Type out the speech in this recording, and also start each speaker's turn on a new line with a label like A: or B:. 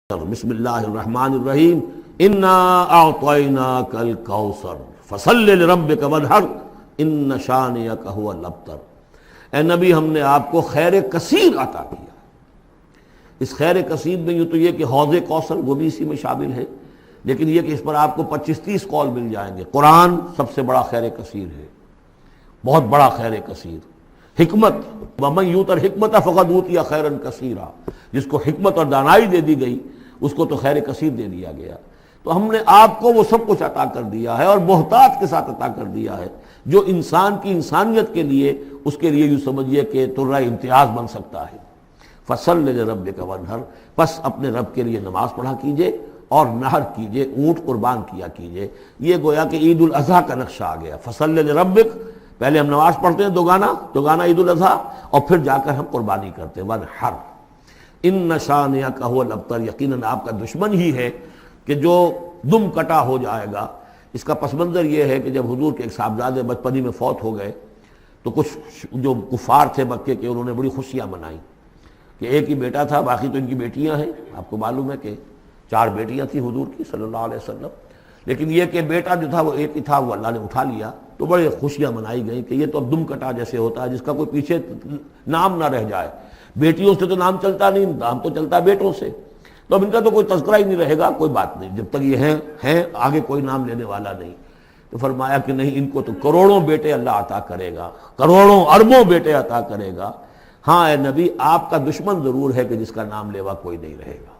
A: بسم اللہ الرحمن الرحیم انا اعطیناک الکوثر فصل لربک وانحر ان شانئک هو الابتر۔ اے نبی، ہم نے آپ کو خیر کثیر عطا کیا۔ اس خیر کثیر میں یوں تو یہ کہ حوض کوثر وہ بھی اسی میں شامل ہے، لیکن یہ کہ اس پر آپ کو 25-30 قول مل جائیں گے۔ قرآن سب سے بڑا خیر کثیر ہے، بہت بڑا خیر کثیر۔ حکمت، ومن یؤت الحکمت فقد اوتی خیرا کثیرا، جس کو حکمت اور دانائی دے دی گئی اس کو تو خیر کثیر دے دیا گیا۔ تو ہم نے آپ کو وہ سب کچھ عطا کر دیا ہے، اور محتاط کے ساتھ عطا کر دیا ہے، جو انسان کی انسانیت کے لیے، اس کے لیے یوں سمجھیے کہ ترہ امتیاز بن سکتا ہے۔ فصل لربک وانحر، پس اپنے رب کے لیے نماز پڑھا کیجئے اور نحر کیجئے، اونٹ قربان کیا کیجئے۔ یہ گویا کہ عید الاضحیٰ کا نقشہ آ گیا۔ فصل لربک، پہلے ہم نماز پڑھتے ہیں دوگانا عید الاضحیٰ، اور پھر جا کر ہم قربانی کرتے ہیں۔ وانحر ان شانئک هو الابتر، یقیناً آپ کا دشمن ہی ہے کہ جو دم کٹا ہو جائے گا۔ اس کا پس منظر یہ ہے کہ جب حضور کے ایک صاحبزادے بچپنی میں فوت ہو گئے تو کچھ جو کفار تھے مکے کے، انہوں نے بڑی خوشیاں منائیں کہ ایک ہی بیٹا تھا، باقی تو ان کی بیٹیاں ہیں۔ آپ کو معلوم ہے کہ 4 بیٹیاں تھیں حضور کی صلی اللہ علیہ وسلم، لیکن یہ کہ بیٹا جو تھا وہ ایک ہی تھا، وہ اللہ نے اٹھا لیا۔ تو بڑے خوشیاں منائی گئیں کہ یہ تو اب دم کٹا جیسے ہوتا ہے، جس کا کوئی پیچھے نام نہ رہ جائے۔ بیٹیوں سے تو نام چلتا نہیں، نام تو چلتا بیٹوں سے، تو اب ان کا تو کوئی تذکرہ ہی نہیں رہے گا۔ کوئی بات نہیں، جب تک یہ ہیں آگے کوئی نام لینے والا نہیں۔ تو فرمایا کہ نہیں، ان کو تو کروڑوں بیٹے اللہ عطا کرے گا، کروڑوں اربوں بیٹے عطا کرے گا۔ ہاں اے نبی، آپ کا دشمن ضرور ہے کہ جس کا نام لیوا کوئی نہیں رہے گا۔